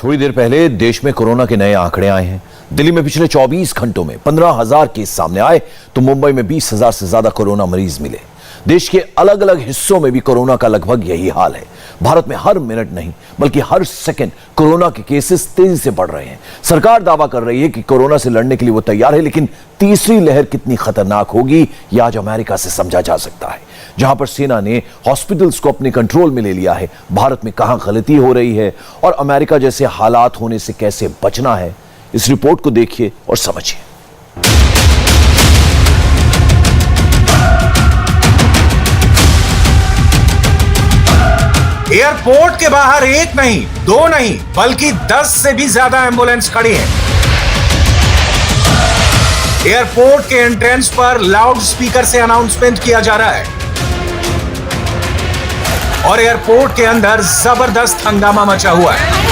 थोड़ी देर पहले देश में कोरोना के नए आंकड़े आए हैं। दिल्ली में पिछले 24 घंटों में 15,000 केस सामने आए तो मुंबई में 20,000 से ज्यादा कोरोना मरीज मिले। देश के अलग अलग हिस्सों में भी कोरोना का लगभग यही हाल है। भारत में हर मिनट नहीं बल्कि हर सेकंड कोरोना के केसेस तेजी से बढ़ रहे हैं। सरकार दावा कर रही है कि कोरोना से लड़ने के लिए वो तैयार है, लेकिन तीसरी लहर कितनी खतरनाक होगी यह आज अमेरिका से समझा जा सकता है। जहां पर सेना ने हॉस्पिटल्स को अपने कंट्रोल में ले लिया है, भारत में कहां गलती हो रही है और अमेरिका जैसे हालात होने से कैसे बचना है, इस रिपोर्ट को देखिए और समझिए। एयरपोर्ट के बाहर एक नहीं, दो नहीं, बल्कि 10 से भी ज्यादा एम्बुलेंस खड़ी है। एयरपोर्ट के एंट्रेंस पर लाउड स्पीकर से अनाउंसमेंट किया जा रहा है और एयरपोर्ट के अंदर जबरदस्त हंगामा मचा हुआ है।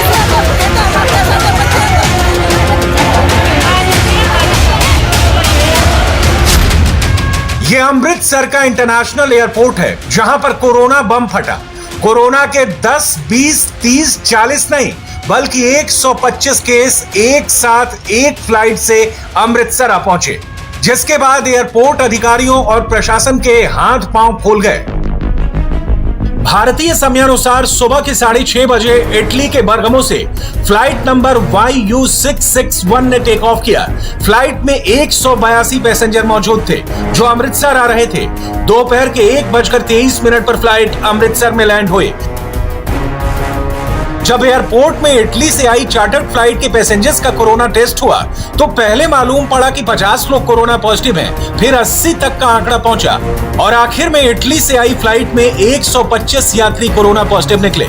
यह अमृतसर का इंटरनेशनल एयरपोर्ट है, जहां पर कोरोना बम फटा। कोरोना के 10, 20, 30, 40 नहीं बल्कि 125 केस एक साथ एक फ्लाइट से अमृतसर आ पहुंचे, जिसके बाद एयरपोर्ट अधिकारियों और प्रशासन के हाथ पांव फूल गए। भारतीय समयानुसार सुबह के 6:30 बजे इटली के बरगमो से फ्लाइट नंबर YU661 ने टेक ऑफ किया। फ्लाइट में 182 पैसेंजर मौजूद थे जो अमृतसर आ रहे थे। दोपहर के 1:23 पर फ्लाइट अमृतसर में लैंड हुई। जब एयरपोर्ट में इटली से आई चार्टर्ड फ्लाइट के पैसेंजर्स का कोरोना टेस्ट हुआ तो पहले मालूम पड़ा कि 50 लोग कोरोना पॉजिटिव हैं, फिर 80 तक का आंकड़ा पहुंचा और आखिर में इटली से आई फ्लाइट में 125 यात्री कोरोना पॉजिटिव निकले।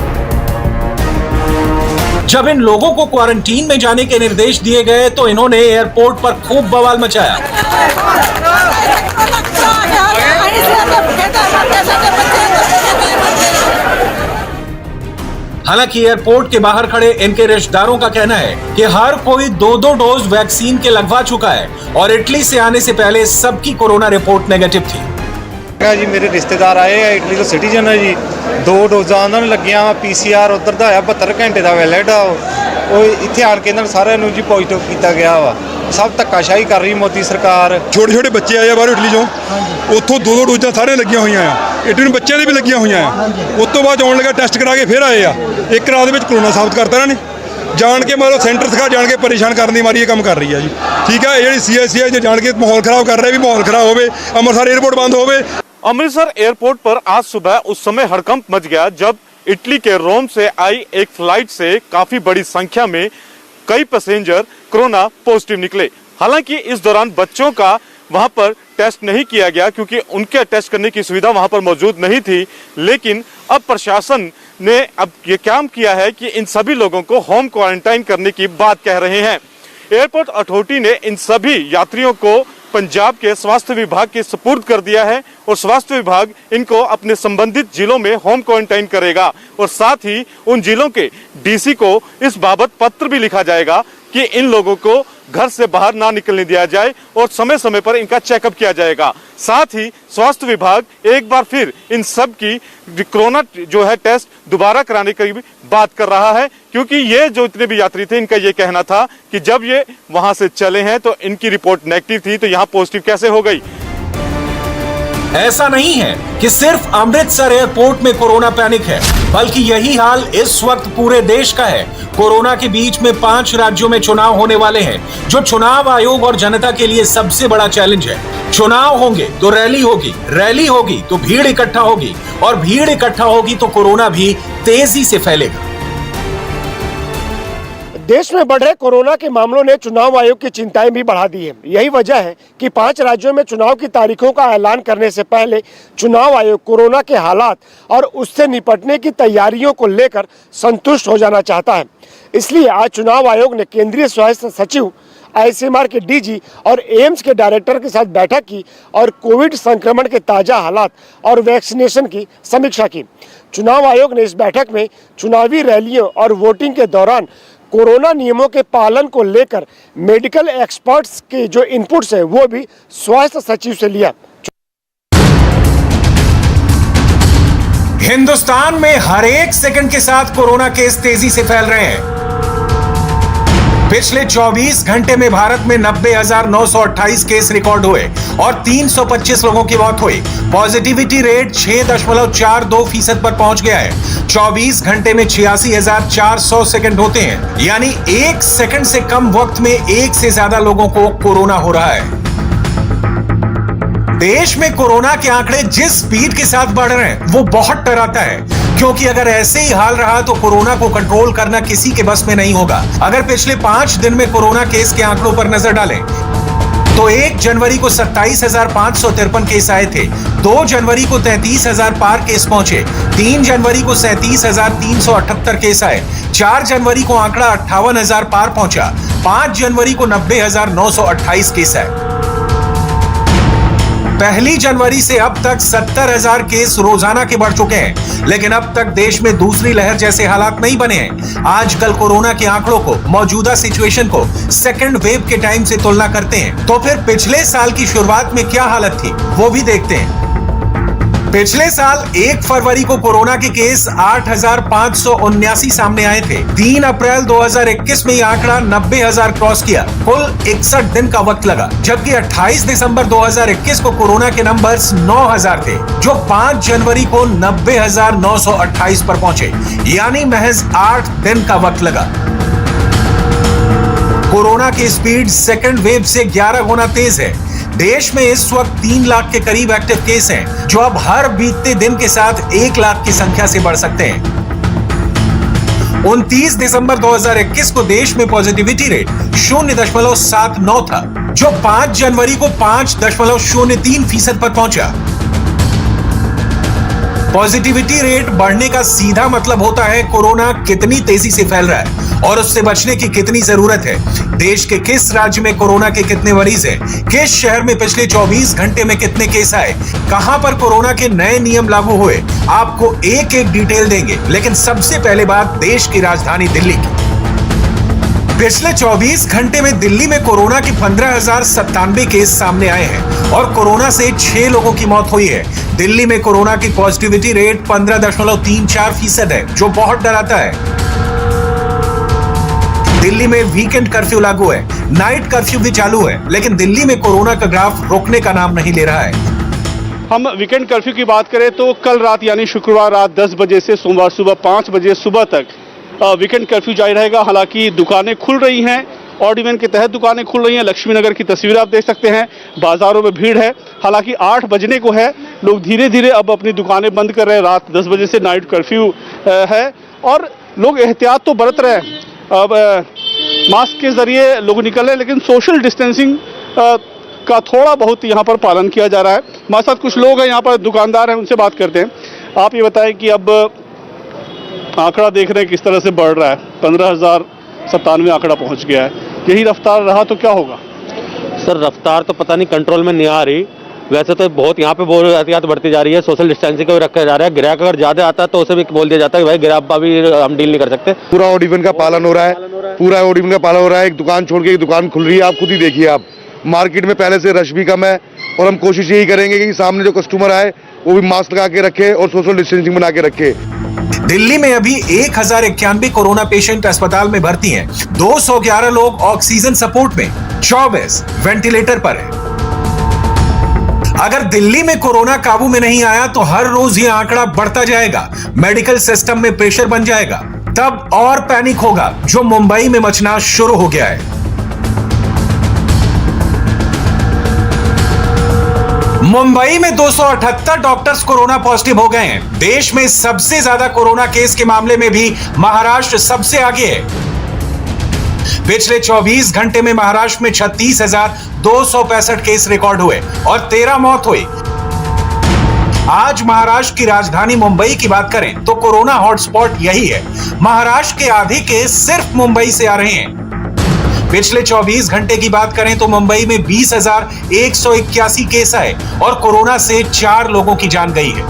जब इन लोगों को क्वारंटीन में जाने के निर्देश दिए गए तो इन्होंने एयरपोर्ट पर खूब बवाल मचाया। हालांकि एयरपोर्ट के बाहर खड़े इनके रिश्तेदारों का कहना है कि हर कोई 2-2 डोज वैक्सीन के लगवा चुका है और इटली से आने से पहले सबकी कोरोना रिपोर्ट नेगेटिव थी। जी मेरे रिश्तेदार आए हैं, इटली तो सिटीजन है जी, 2 डोजां उन्होंने लगियां, PCR उधर का है 72 घंटे का वैलिड आ। इत्थे आण के इन्होंने सारे जी पॉजिटिव किया गया वा। सब धक्काशाही कर रही मोदी सरकार। छोटे छोटे बच्चे आए बाहर इटली चों, उत्थों 2-2 डोजां सारे लगियां हुई हैं, इटली बच्चों ने भी लगियां हुई हैं। उस तो बाद आने लगा टेस्ट करा के फिर आए आ, एक रात में कोरोना साबित करता इन्होंने जान के, मतलब सेंटर सरकार जान के परेशान करने मारी ये काम कर रही है जी। ठीक है, ये CSC जो जान के माहौल खराब कर रहे भी, माहौल खराब होवे, अमृतसर एयरपोर्ट बंद होवे। अमृतसर एयरपोर्ट पर आज सुबह उस समय हड़कंप मच गया जब इटली के रोम से आई एक फ्लाइट से काफी बड़ी संख्या में कई पैसेंजर कोरोना पॉजिटिव निकले। हालांकि इस दौरान बच्चों का वहां पर टेस्ट नहीं किया गया क्योंकि उनके टेस्ट करने की सुविधा वहां पर मौजूद नहीं थी, लेकिन अब प्रशासन ने अब ये काम किया है कि इन सभी लोगों को होम क्वारंटाइन करने की बात कह रहे हैं। एयरपोर्ट अथॉरिटी ने इन सभी यात्रियों को पंजाब के स्वास्थ्य विभाग के सुपुर्द कर दिया है और स्वास्थ्य विभाग इनको अपने संबंधित जिलों में होम क्वारंटाइन करेगा और साथ ही उन जिलों के DC को इस बाबत पत्र भी लिखा जाएगा कि इन लोगों को घर से बाहर ना निकलने दिया जाए और समय समय पर इनका चेकअप किया जाएगा। साथ ही स्वास्थ्य विभाग एक बार फिर इन सब की कोरोना जो है टेस्ट दोबारा कराने की भी बात कर रहा है, क्योंकि ये जो इतने भी यात्री थे इनका ये कहना था कि जब ये वहां से चले हैं तो इनकी रिपोर्ट नेगेटिव थी, तो यहाँ पॉजिटिव कैसे हो गई। ऐसा नहीं है कि सिर्फ अमृतसर एयरपोर्ट में कोरोना पैनिक है, बल्कि यही हाल इस वक्त पूरे देश का है। कोरोना के बीच में 5 राज्यों में चुनाव होने वाले हैं, जो चुनाव आयोग और जनता के लिए सबसे बड़ा चैलेंज है। चुनाव होंगे तो रैली होगी, रैली होगी तो भीड़ इकट्ठा होगी और भीड़ इकट्ठा होगी तो कोरोना भी तेजी से फैलेगा। देश में बढ़ रहे कोरोना के मामलों ने चुनाव आयोग की चिंताएं भी बढ़ा दी है। यही वजह है कि 5 राज्यों में चुनाव की तारीखों का ऐलान करने से पहले चुनाव आयोग कोरोना के हालात और उससे निपटने की तैयारियों को लेकर संतुष्ट हो जाना चाहता है। इसलिए आज चुनाव आयोग ने केंद्रीय स्वास्थ्य सचिव, ICMR के DG और एम्स के डायरेक्टर के साथ बैठक की और कोविड संक्रमण के ताज़ा हालात और वैक्सीनेशन की समीक्षा की। चुनाव आयोग ने इस बैठक में चुनावी रैलियों और वोटिंग के दौरान कोरोना नियमों के पालन को लेकर मेडिकल एक्सपर्ट्स के जो इनपुट्स है वो भी स्वास्थ्य सचिव से लिया। हिंदुस्तान में हर एक सेकंड के साथ कोरोना केस तेजी से फैल रहे हैं। पिछले 24 घंटे में भारत में 90,928 केस रिकॉर्ड हुए और 325 लोगों की मौत हुई। पॉजिटिविटी रेट 6.42% पर पहुंच गया है। 24 घंटे में 86,400 सेकंड होते हैं, यानी 1 सेकंड से कम वक्त में एक से ज्यादा लोगों को कोरोना हो रहा है। देश में कोरोना के आंकड़े जिस स्पीड के साथ बढ़ रहे हैं वो बहुत डराता है, क्योंकि अगर ऐसे ही हाल रहा तो कोरोना को कंट्रोल करना किसी के बस में नहीं होगा। अगर पिछले 5 दिन में कोरोना केस के आंकड़ों पर नजर डालें तो 1 जनवरी को 27,553 केस आए थे, 2 जनवरी को 33,000 पार केस पहुंचे, 3 जनवरी को 37,378 केस आए, 4 जनवरी को आंकड़ा 58,000 पार पहुंचा, 5 जनवरी को 90,928 केस आए। पहली जनवरी से अब तक 70,000 केस रोजाना के बढ़ चुके हैं, लेकिन अब तक देश में दूसरी लहर जैसे हालात नहीं बने हैं। आजकल कोरोना के आंकड़ों को, मौजूदा सिचुएशन को सेकंड वेव के टाइम से तुलना करते हैं, तो फिर पिछले साल की शुरुआत में क्या हालत थी वो भी देखते हैं। पिछले साल 1 फरवरी को कोरोना के केस 8,579 सामने आए थे। 3 अप्रैल 2021 में यह आंकड़ा 90,000 क्रॉस किया। कुल 61 दिन का वक्त लगा, जबकि 28 दिसंबर 2021 को कोरोना के नंबर्स 9,000 थे, जो 5 जनवरी को 90,928 पर पहुंचे, यानी महज 8 दिन का वक्त लगा। कोरोना की स्पीड सेकंड वेव से 11 गुना तेज है। देश में इस वक्त 3 लाख के करीब एक्टिव केस हैं, जो अब हर बीतते दिन के साथ 1 लाख की संख्या से बढ़ सकते हैं। 29 दिसंबर 2021 को देश में पॉजिटिविटी रेट 0.79 था, जो 5 जनवरी को 5.03% पर पहुंचा। पॉजिटिविटी रेट बढ़ने का सीधा मतलब होता है कोरोना कितनी तेजी से फैल रहा है और उससे बचने की कितनी जरूरत है। देश के किस राज्य में कोरोना के कितने मरीज हैं, किस शहर में पिछले 24 घंटे में कितने केस आए, कहां पर कोरोना के नए नियम लागू हुए, आपको एक एक डिटेल देंगे। लेकिन सबसे पहले बात देश की राजधानी दिल्ली की। पिछले 24 घंटे में दिल्ली में कोरोना के 15,097 केस सामने आए हैं और कोरोना से 6 लोगों की मौत हुई है। दिल्ली में कोरोना की पॉजिटिविटी रेट 15.34% है, जो बहुत डराता है। दिल्ली में वीकेंड कर्फ्यू लागू है, नाइट कर्फ्यू भी चालू है, लेकिन दिल्ली में कोरोना का ग्राफ रुकने का नाम नहीं ले रहा है। हम वीकेंड कर्फ्यू की बात करें तो कल रात यानी शुक्रवार रात 10 बजे से सोमवार सुबह 5 बजे सुबह तक वीकेंड कर्फ्यू जारी रहेगा। हालांकि दुकानें खुल रही हैं, ऑड इवन के तहत दुकानें खुल रही हैं। लक्ष्मी नगर की तस्वीर आप देख सकते हैं, बाजारों में भीड़ है। हालांकि 8 बजने को है, लोग धीरे धीरे अब अपनी दुकानें बंद कर रहे हैं। रात 10 बजे से नाइट कर्फ्यू है और लोग एहतियात तो बरत रहे हैं। अब मास्क के जरिए लोग निकल रहे हैं, लेकिन सोशल डिस्टेंसिंग का थोड़ा बहुत यहाँ पर पालन किया जा रहा है। हमारे साथ कुछ लोग हैं, यहाँ पर दुकानदार हैं, उनसे बात करते हैं। आप ये बताएं कि अब आंकड़ा देख रहे हैं किस तरह से बढ़ रहा है, 15,097 आंकड़ा पहुंच गया है। यही रफ्तार रहा तो क्या होगा? सर रफ्तार तो पता नहीं, कंट्रोल में नहीं आ रही। वैसे तो बहुत यहाँ पे बहुत एहतियात बढ़ती जा रही है, सोशल डिस्टेंसिंग का भी रखा जा रहा है। ग्राहक अगर ज्यादा आता है तो उसे भी बोल दिया जाता है कि भाई ग्राहक अभी हम डील नहीं कर सकते। पूरा ऑड इवन का पालन हो रहा है, पूरा ऑड इवन का पालन हो रहा है। एक दुकान छोड़ के एक दुकान खुल रही है, आप खुद ही देखिए। आप मार्केट में पहले से रश भी कम है और हम कोशिश यही करेंगे कि सामने जो कस्टमर आए वो भी मास्क लगा के रखे और सोशल डिस्टेंसिंग बना के रखे। दिल्ली में अभी 1,091 कोरोना पेशेंट अस्पताल में भर्ती हैं। 211 लोग ऑक्सीजन सपोर्ट में, 24 वेंटिलेटर पर है। अगर दिल्ली में कोरोना काबू में नहीं आया तो हर रोज यह आंकड़ा बढ़ता जाएगा, मेडिकल सिस्टम में प्रेशर बन जाएगा, तब और पैनिक होगा, जो मुंबई में मचना शुरू हो गया है। मुंबई में 278 डॉक्टर्स कोरोना पॉजिटिव हो गए हैं। देश में सबसे ज्यादा कोरोना केस के मामले में भी महाराष्ट्र सबसे आगे है। पिछले 24 घंटे में महाराष्ट्र में 36,265 केस रिकॉर्ड हुए और 13 मौत हुई। आज महाराष्ट्र की राजधानी मुंबई की बात करें तो कोरोना हॉटस्पॉट यही है। महाराष्ट्र के आधे केस सिर्फ मुंबई से आ रहे हैं। पिछले 24 घंटे की बात करें तो मुंबई में 20,181 केस आए और कोरोना से 4 लोगों की जान गई है।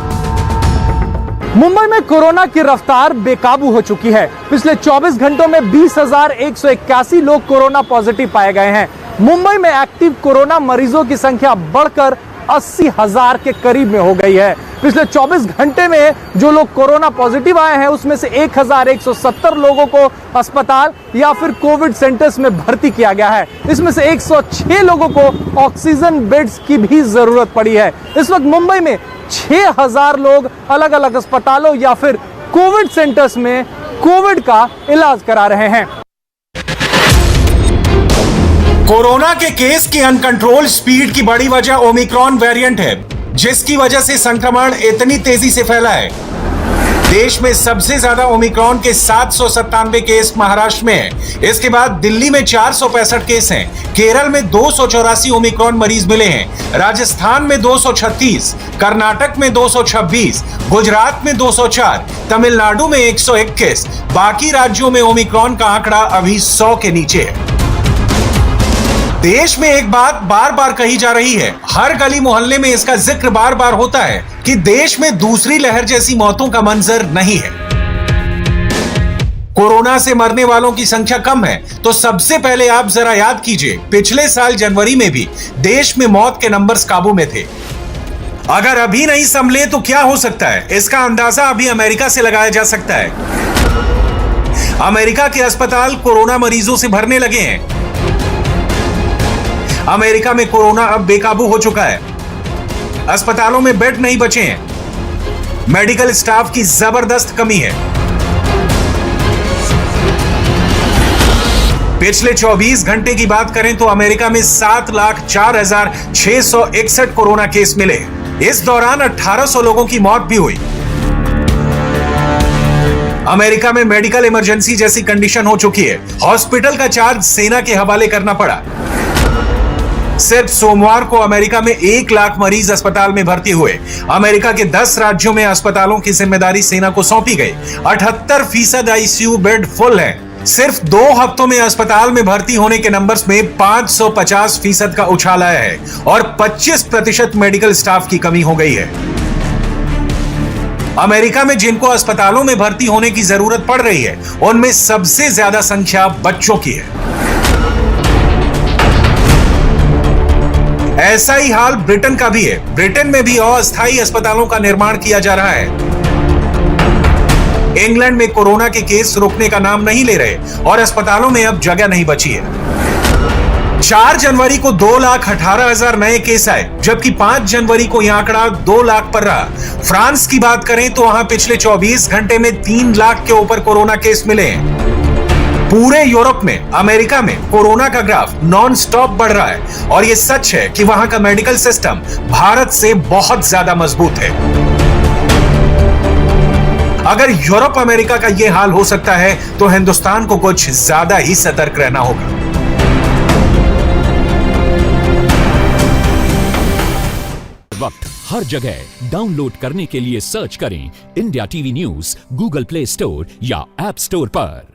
मुंबई में कोरोना की रफ्तार बेकाबू हो चुकी है। पिछले 24 घंटों में 20,181 लोग कोरोना पॉजिटिव पाए गए हैं। मुंबई में एक्टिव कोरोना मरीजों की संख्या बढ़कर 80,000 के करीब में हो गई है। पिछले 24 घंटे में जो लोग कोरोना पॉजिटिव आए हैं उसमें से 1170 लोगों को अस्पताल या फिर कोविड सेंटर्स में भर्ती किया गया है। इसमें से 106 लोगों को ऑक्सीजन बेड्स की भी जरूरत पड़ी है। इस वक्त मुंबई में 6000 लोग अलग अलग अस्पतालों या फिर कोविड सेंटर्स में कोविड का इलाज करा रहे हैं। कोरोना के केस की अनकंट्रोल स्पीड की बड़ी वजह ओमिक्रॉन वेरिएंट है, जिसकी वजह से संक्रमण इतनी तेजी से फैला है। देश में सबसे ज्यादा ओमिक्रॉन के 797 केस महाराष्ट्र में हैं। इसके बाद दिल्ली में 465 केस हैं। केरल में 284 ओमिक्रॉन मरीज मिले हैं। राजस्थान में 236, कर्नाटक में 226, गुजरात में 204, तमिलनाडु में 121। बाकी राज्यों में ओमिक्रॉन का आंकड़ा अभी 100 के नीचे है। देश में एक बात बार बार कही जा रही है, हर गली मोहल्ले में इसका जिक्र बार बार होता है कि देश में दूसरी लहर जैसी मौतों का मंजर नहीं है। कोरोना से मरने वालों की संख्या कम है, तो सबसे पहले आप जरा याद कीजिए, पिछले साल जनवरी में भी देश में मौत के नंबर्स काबू में थे। अगर अभी नहीं संभले तो क्या हो सकता है, इसका अंदाजा अभी अमेरिका से लगाया जा सकता है। अमेरिका के अस्पताल कोरोना मरीजों से भरने लगे हैं। अमेरिका में कोरोना अब बेकाबू हो चुका है। अस्पतालों में बेड नहीं बचे हैं। मेडिकल स्टाफ की जबरदस्त कमी है। पिछले 24 घंटे की बात करें तो अमेरिका में 7,04,661 कोरोना केस मिले। इस दौरान 1800 लोगों की मौत भी हुई। अमेरिका में मेडिकल इमरजेंसी जैसी कंडीशन हो चुकी है। हॉस्पिटल का चार्ज सेना के हवाले करना पड़ा। सिर्फ सोमवार को अमेरिका में 1 लाख मरीज अस्पताल में भर्ती हुए। अमेरिका के 10 राज्यों में अस्पतालों की जिम्मेदारी सेना को सौंपी गई। 78% आईसीयू बेड फुल है। सिर्फ 2 हफ्तों में अस्पताल में भर्ती होने के नंबर्स में 550% का उछाल आया है और 25% मेडिकल स्टाफ की कमी हो गई है। अमेरिका में जिनको अस्पतालों में भर्ती होने की जरूरत पड़ रही है, उनमें सबसे ज्यादा संख्या बच्चों की है। ऐसा ही हाल ब्रिटेन का भी है। ब्रिटेन में भी अस्थायी अस्पतालों का निर्माण किया जा रहा है। इंग्लैंड में कोरोना के केस रुकने का नाम नहीं ले रहे और अस्पतालों में अब जगह नहीं बची है। 4 जनवरी को 2,18,000 नए केस आए, जबकि 5 जनवरी को यह आंकड़ा 2 लाख पर रहा। फ्रांस की बात करें तो वहां पिछले 24 घंटे में 3 लाख के ऊपर कोरोना केस मिले हैं। पूरे यूरोप में, अमेरिका में कोरोना का ग्राफ नॉन स्टॉप बढ़ रहा है और यह सच है कि वहां का मेडिकल सिस्टम भारत से बहुत ज्यादा मजबूत है। अगर यूरोप अमेरिका का यह हाल हो सकता है तो हिंदुस्तान को कुछ ज्यादा ही सतर्क रहना होगा। वक्त हर जगह डाउनलोड करने के लिए सर्च करें India TV news Google play store या ऐप स्टोर पर।